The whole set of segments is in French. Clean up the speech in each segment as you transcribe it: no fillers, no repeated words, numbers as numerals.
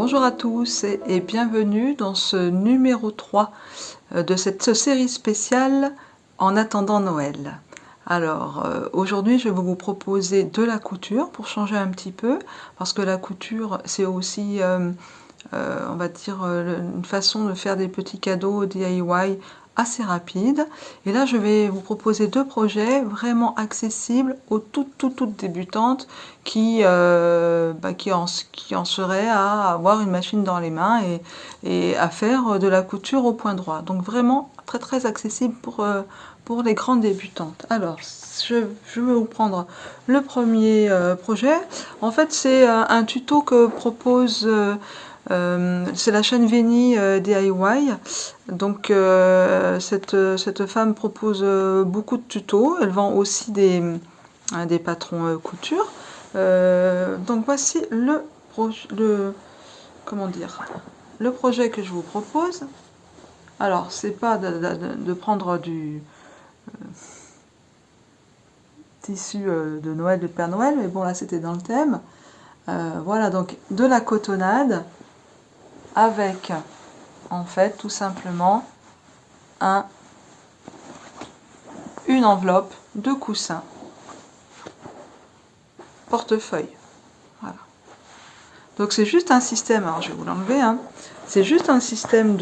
Bonjour à tous et bienvenue dans ce numéro 3 de cette série spéciale en attendant Noël. Alors aujourd'hui je vais vous proposer de la couture pour changer un petit peu parce que la couture c'est aussi on va dire une façon de faire des petits cadeaux DIY assez rapide. Et là je vais vous proposer deux projets vraiment accessibles aux toutes débutantes qui en seraient à avoir une machine dans les mains et à faire de la couture au point droit. Donc vraiment très accessible pour les grandes débutantes. Alors je vais vous prendre le premier projet. En fait c'est un tuto que propose c'est la chaîne Veni DIY. Donc cette femme propose beaucoup de tutos. Elle vend aussi des patrons couture. Donc voici comment dire, le projet que je vous propose. Alors c'est pas de prendre du tissu de Noël de Père Noël, mais bon là c'était dans le thème. Voilà, donc de la cotonnade avec en fait tout simplement une enveloppe de coussins portefeuille. Voilà. Donc c'est juste un système, alors je vais vous l'enlever, hein, c'est juste un système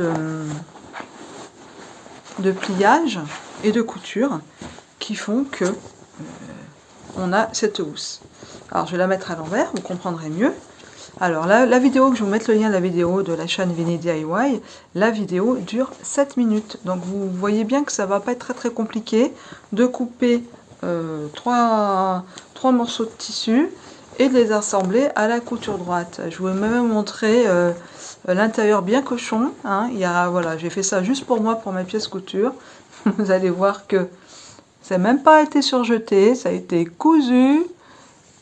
de pliage et de couture qui font que on a cette housse. Alors je vais la mettre à l'envers, vous comprendrez mieux. Alors la vidéo, que je vais vous mettre le lien de la vidéo de la chaîne Veni DIY, la vidéo dure 7 minutes. Donc vous voyez bien que ça va pas être très compliqué de couper trois morceaux de tissu et de les assembler à la couture droite. Je vous ai même montré l'intérieur bien cochon. Hein. Voilà, j'ai fait ça juste pour moi, pour ma pièce couture. Vous allez voir que ça n'a même pas été surjeté, ça a été cousu.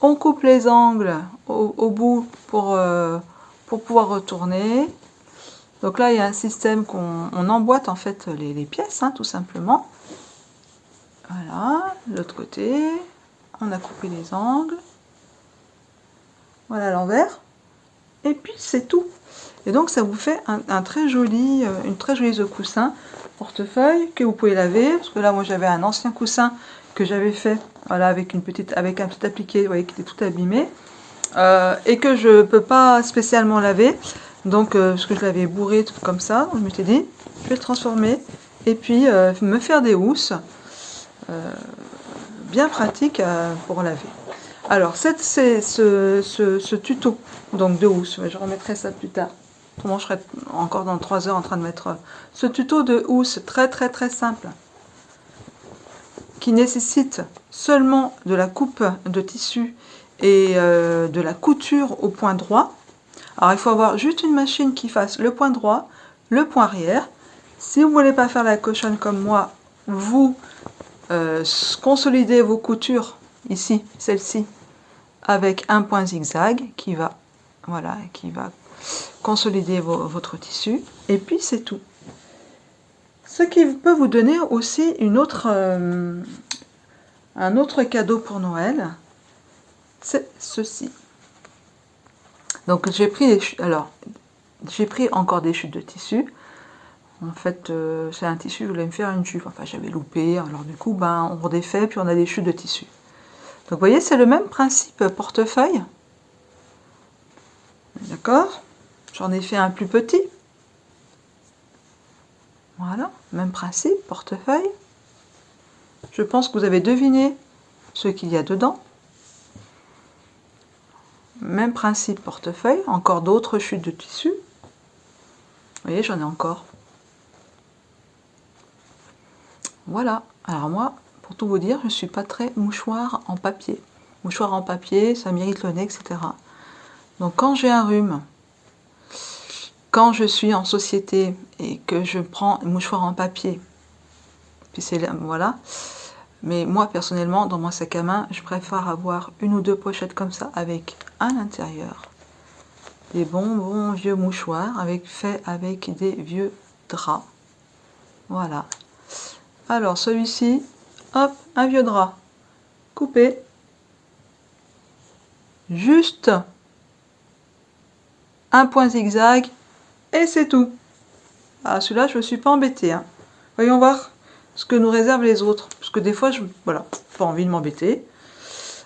On coupe les angles au bout pour pouvoir retourner. Donc là, il y a un système qu'on emboîte en fait les pièces, hein, tout simplement. Voilà, l'autre côté, on a coupé les angles. Voilà l'envers. Et puis c'est tout. Et donc ça vous fait une très jolie de coussin portefeuille que vous pouvez laver. Parce que là, moi j'avais un ancien coussin que j'avais fait, voilà, avec un petit appliqué, vous voyez, qui était tout abîmé. Et que je ne peux pas spécialement laver. Donc, parce que je l'avais bourré tout comme ça. Donc je m'étais dit, je vais le transformer. Et puis, me faire des housses. Bien pratique pour laver. Alors, ce tuto donc de housse, je remettrai ça plus tard. Autrement, je serai encore dans 3 heures en train de mettre ce tuto de housse très simple, qui nécessite seulement de la coupe de tissu et de la couture au point droit. Alors, il faut avoir juste une machine qui fasse le point droit, le point arrière. Si vous ne voulez pas faire la cochonne comme moi, vous consolidez vos coutures, ici, celle-ci, avec un point zigzag qui va consolider votre tissu. Et puis, c'est tout. Ce qui peut vous donner aussi un autre cadeau pour Noël, c'est ceci. Donc j'ai pris encore des chutes de tissu. En fait, c'est un tissu, je voulais me faire une jupe. Enfin, j'avais loupé. Alors du coup, on redéfait, puis on a des chutes de tissu. Donc vous voyez, c'est le même principe portefeuille. D'accord? J'en ai fait un plus petit. Voilà, même principe, portefeuille. Je pense que vous avez deviné ce qu'il y a dedans. Même principe portefeuille, encore d'autres chutes de tissu. Vous voyez, j'en ai encore. Voilà. Alors moi, pour tout vous dire, je ne suis pas très mouchoir en papier. Mouchoir en papier, ça m'irrite le nez, etc. Donc quand j'ai un rhume, quand je suis en société et que je prends un mouchoir en papier, puis c'est voilà. Mais moi, personnellement, dans mon sac à main, je préfère avoir une ou deux pochettes comme ça avec à l'intérieur des bons vieux mouchoirs faits avec des vieux draps. Voilà. Alors, celui-ci, hop, un vieux drap. Coupé. Juste un point zigzag, et c'est tout. Ah, celui-là, je ne me suis pas embêtée. Hein. Voyons voir ce que nous réservent les autres. Parce que des fois, voilà, pas envie de m'embêter.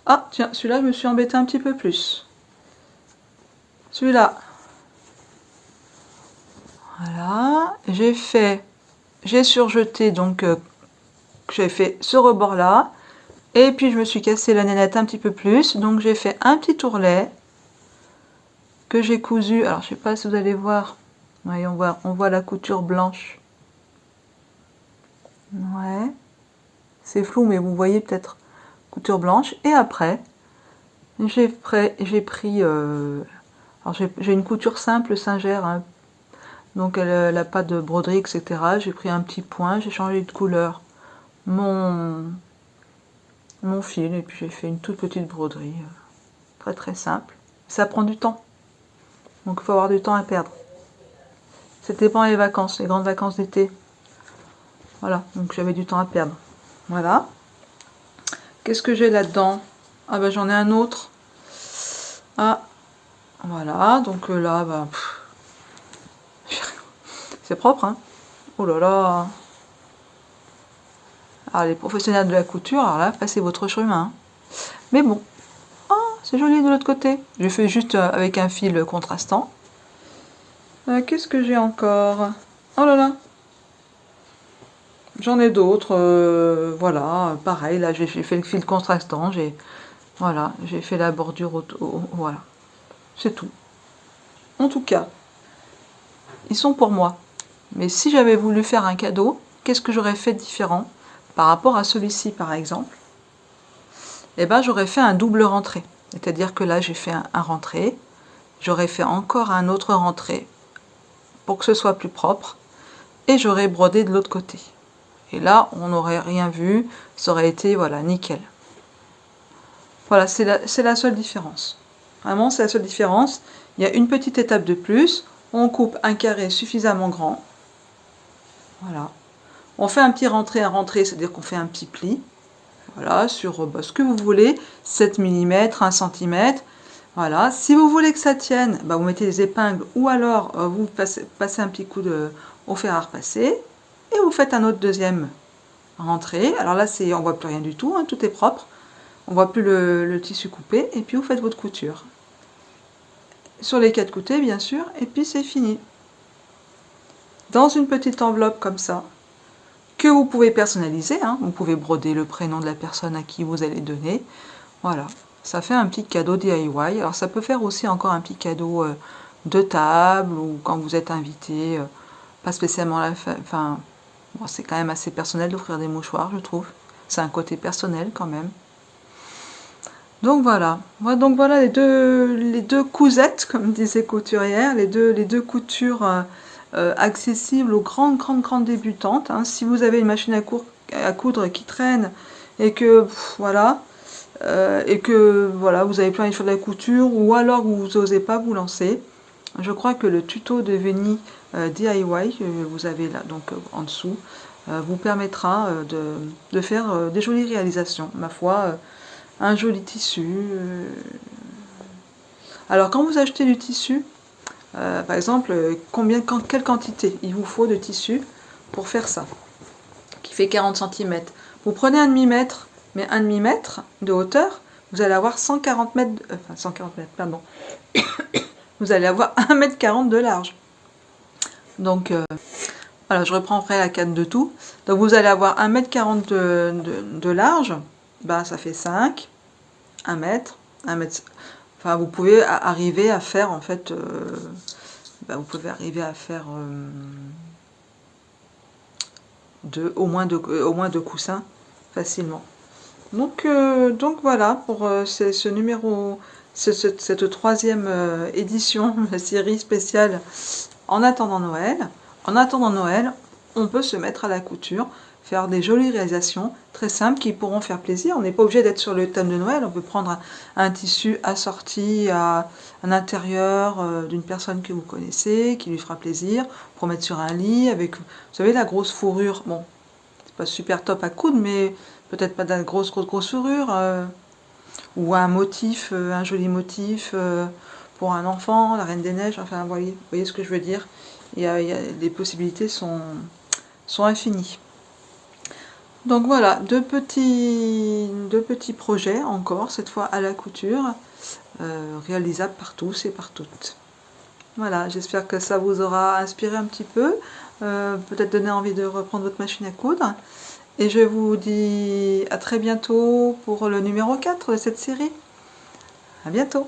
Ah, tiens, celui-là, je me suis embêtée un petit peu plus. Celui-là. Voilà. J'ai surjeté, donc, j'ai fait ce rebord-là. Et puis, je me suis cassé la nénette un petit peu plus. Donc, j'ai fait un petit ourlet que j'ai cousu. Alors, je sais pas si vous allez voir. Oui, on voit la couture blanche. Ouais. C'est flou, mais vous voyez peut-être couture blanche. Et après, j'ai pris... alors, j'ai une couture simple Singer, hein, donc elle n'a pas de broderie, etc. J'ai pris un petit point, j'ai changé de couleur mon fil, et puis j'ai fait une toute petite broderie, très très simple. Ça prend du temps, donc il faut avoir du temps à perdre. C'était pendant les vacances, les grandes vacances d'été. Voilà, donc j'avais du temps à perdre. Voilà. Qu'est-ce que j'ai là-dedans? Ah bah j'en ai un autre. Ah, voilà, donc là, bah... c'est propre, hein. Oh là là. Alors les professionnels de la couture, alors là, passez votre chemin. Hein. Mais bon. Oh, c'est joli de l'autre côté. J'ai fait juste avec un fil contrastant. Qu'est-ce que j'ai encore? Oh là là. J'en ai d'autres. Voilà, pareil, là j'ai fait le fil contrastant. Voilà, j'ai fait la bordure voilà. C'est tout. En tout cas, ils sont pour moi. Mais si j'avais voulu faire un cadeau, qu'est-ce que j'aurais fait de différent par rapport à celui-ci, par exemple? Eh ben, j'aurais fait un double rentré. C'est-à-dire que là, j'ai fait un rentré. J'aurais fait encore un autre rentré pour que ce soit plus propre. Et j'aurais brodé de l'autre côté. Et là, on n'aurait rien vu. Ça aurait été, voilà, nickel. Voilà, c'est la seule différence. Vraiment, c'est la seule différence. Il y a une petite étape de plus. On coupe un carré suffisamment grand. Voilà. On fait un petit rentré à rentré, c'est-à-dire qu'on fait un petit pli. Voilà, sur ce que vous voulez, 7 mm, 1 cm. Voilà, si vous voulez que ça tienne, bah, vous mettez des épingles ou alors vous passez un petit coup au fer à repasser et vous faites un autre deuxième rentré. Alors là, on voit plus rien du tout, hein, tout est propre. On voit plus le tissu coupé et puis vous faites votre couture. Sur les 4 côtés, bien sûr, et puis c'est fini. Dans une petite enveloppe comme ça, que vous pouvez personnaliser, hein. Vous pouvez broder le prénom de la personne à qui vous allez donner. Voilà, ça fait un petit cadeau DIY. Alors ça peut faire aussi encore un petit cadeau de table ou quand vous êtes invité, pas spécialement la fin. Enfin, bon, c'est quand même assez personnel d'offrir des mouchoirs, je trouve. C'est un côté personnel quand même. Donc voilà, les deux cousettes, comme disait Couturière, les deux coutures accessibles aux grandes débutantes. Hein. Si vous avez une machine à coudre qui traîne et que voilà, vous avez plein de choses de la couture ou alors vous n'osez pas vous lancer, je crois que le tuto de Veni DIY, vous avez là donc en dessous, vous permettra de faire des jolies réalisations. Ma foi, un joli tissu. Alors quand vous achetez du tissu, par exemple, quelle quantité il vous faut de tissu pour faire ça, qui fait 40 cm. Vous prenez un demi-mètre, mais un demi-mètre de hauteur, vous allez avoir 140 mètres, enfin 140 mètres, pardon. Vous allez avoir 1,40 m de large. Donc, voilà, je reprends après la canne de tout. Donc vous allez avoir 1,40 m de large, ben, ça fait 5, 1 mètre, 1 mètre. Enfin, vous pouvez arriver à faire, en fait, vous pouvez arriver à faire au moins deux coussins facilement. Donc voilà pour ce numéro, cette troisième édition de la série spéciale en attendant Noël. En attendant Noël, on peut se mettre à la couture, faire des jolies réalisations très simples qui pourront faire plaisir. On n'est pas obligé d'être sur le thème de Noël, on peut prendre un tissu assorti à un intérieur d'une personne que vous connaissez, qui lui fera plaisir, pour mettre sur un lit avec, vous savez, la grosse fourrure. Bon, c'est pas super top à coudre, mais peut-être pas de la grosse fourrure, ou un motif, un joli motif, pour un enfant, la Reine des Neiges, enfin vous voyez ce que je veux dire. Les possibilités sont infinies. Donc voilà, deux petits projets encore, cette fois à la couture, réalisables par tous et par toutes. Voilà, j'espère que ça vous aura inspiré un petit peu, peut-être donné envie de reprendre votre machine à coudre. Et je vous dis à très bientôt pour le numéro 4 de cette série. À bientôt!